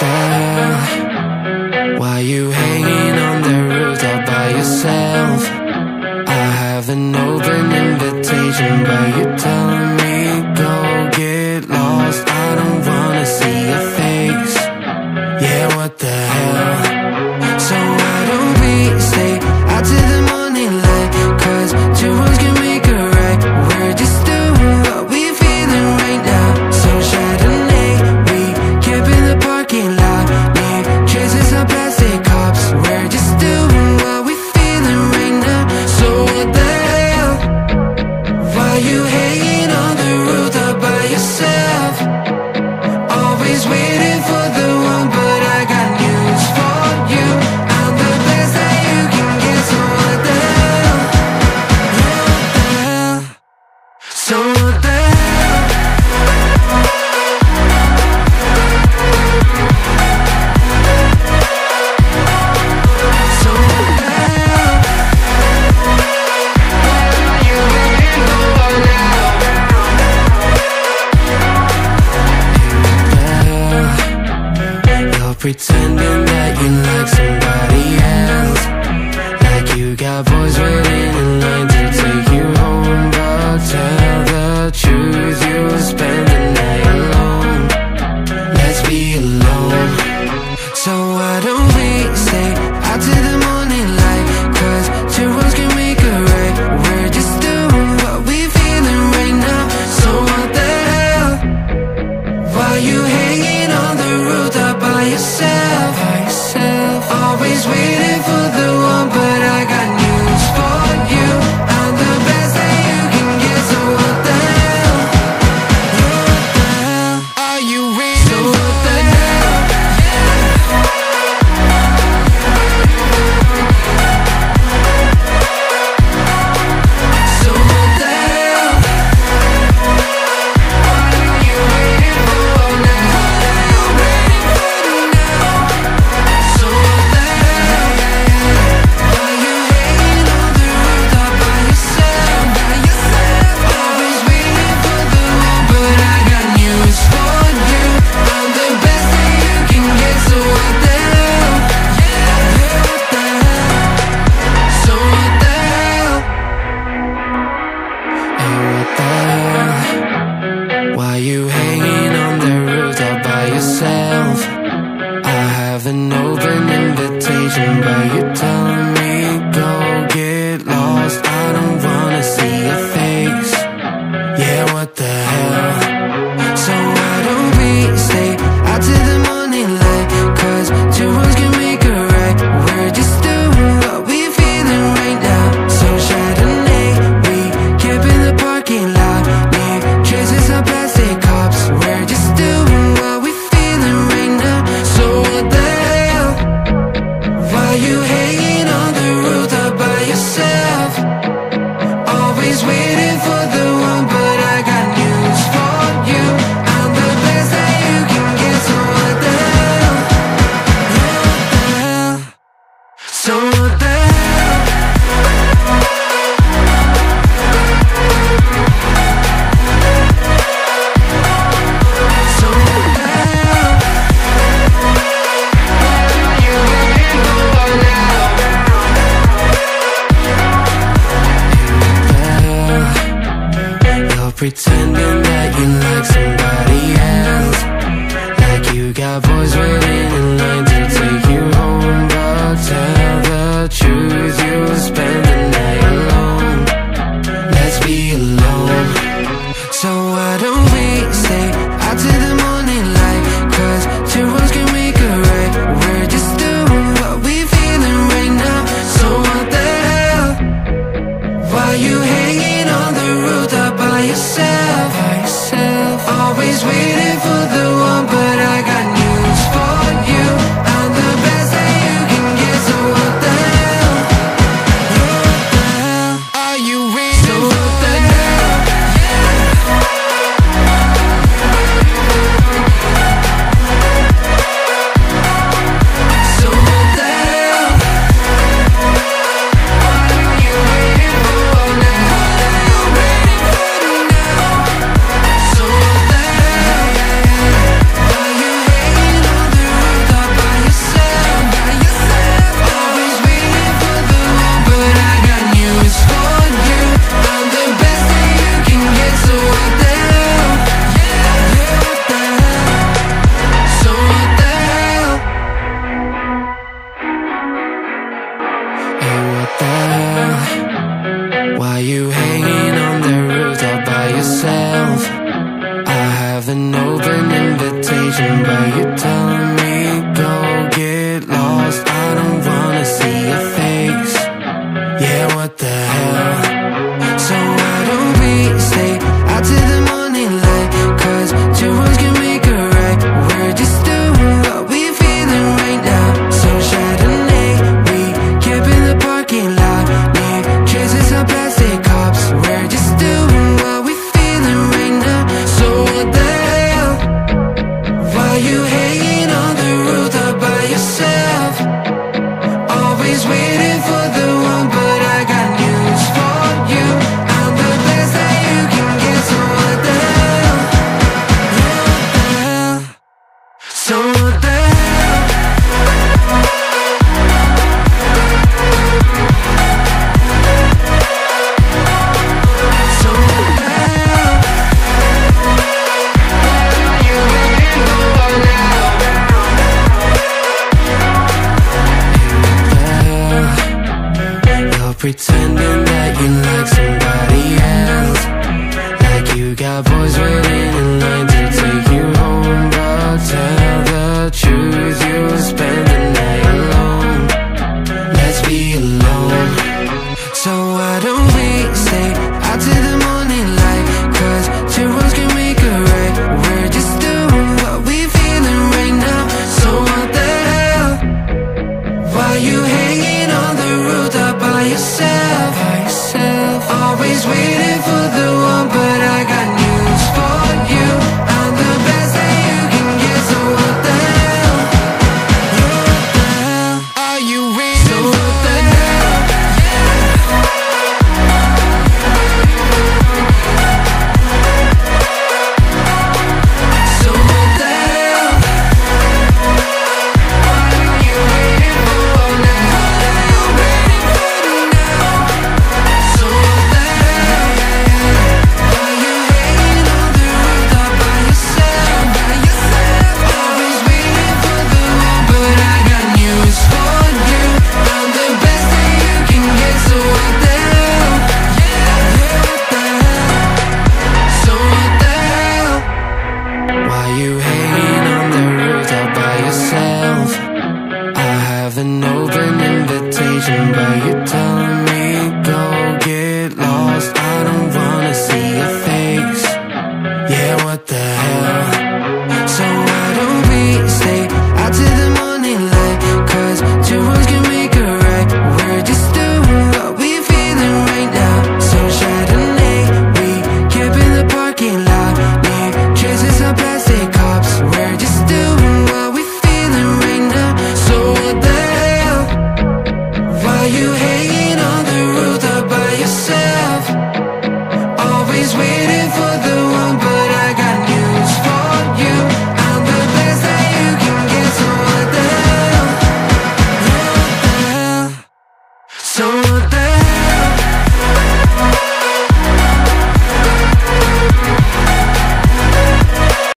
the hell? Why you hanging on the rooftop by yourself? I have an open invitation, but you're telling me go get lost. I don't wanna see your face. Yeah, what the hell? So why don't we stay out till the morning light? Cause two wrongs can make a right. We're just doing what we're feeling right now. So Chardonnay, we camp in the parking lot. Leave traces of plastic cups. We're just doing what we're feeling right now. So what the hell? Why you hanging on the rooftop by yourself? Always waiting for the one, but I got news for you. I'm the best that you can get. So what the hell? Yeah, what the hell? So what the hell? So what the hell? What are you waiting for now? You're pretending that you like somebody else, like you got boys waiting in line to take you home. But tell the truth, you'll spend the night alone. Let's be alone. So why don't we stay out till the morning light? Cause two wrongs can make a right. We're just doing what we're feeling right now. So what the hell? Why you hanging on the rooftop by yourself? Always waiting for the one, but I got news for you. I'm the best that you can get. So what the hell? Yeah, what the hell? Are you waiting? So what the hell? So what the hell? What are you waiting for now? What are you waiting for now? So what the hell? Why you hanging on the rooftop by yourself? Always waiting for the one, but I got news for you. I'm the best that you can get. So what the hell? Yeah, what the hell? So what the hell? Hey, what the hell? Why you hanging on the rooftop by yourself? I have an open invitation, but you're telling me go get lost. I don't wanna see your face. Yeah, what the hell? So why don't we stay out till the morning light? Cause two wrongs can make a right. We're just doing what we're feeling right now. So Chardonnay, we camp in the parking lot. Leave traces of plastic cups. We're just doing what we're feeling right now. So what the hell? Why you hanging on the rooftop by yourself? Always waiting for the one, but I got news for you. I'm the best that you can get. So what the hell? Yeah, what the hell? So what the hell? So what the hell? What are you waiting for now? You're pretending that you like somebody else, like you got boys waiting in line to take you home. But tell the truth, you'll spend the night alone. Let's be alone. So why don't we stay out till the morning light? Cause two wrongs can make a right. We're just doing what we're feeling right now. So what the hell? Why you hanging on the rooftop by yourself? Always what the hell? So why don't we stay out till the morning light? Cause two wrongs can make a right. We're just doing what we're feeling right now. So Chardonnay, we camp in the parking lot. Leave traces of plastic cups. We're just doing what we're feeling right now. So what the hell? Why you hanging on the roof all by yourself? Always waiting for the one, but I got news for you. I'm the best that you can get, so what the hell? Yeah, what the hell? So what the hell? So what the hell? What are you waiting for now? You're pretending that you like somebody else, like you got boys waiting in line to take you home. But tell the truth, you spend the night alone. Let's be alone. So why don't we stay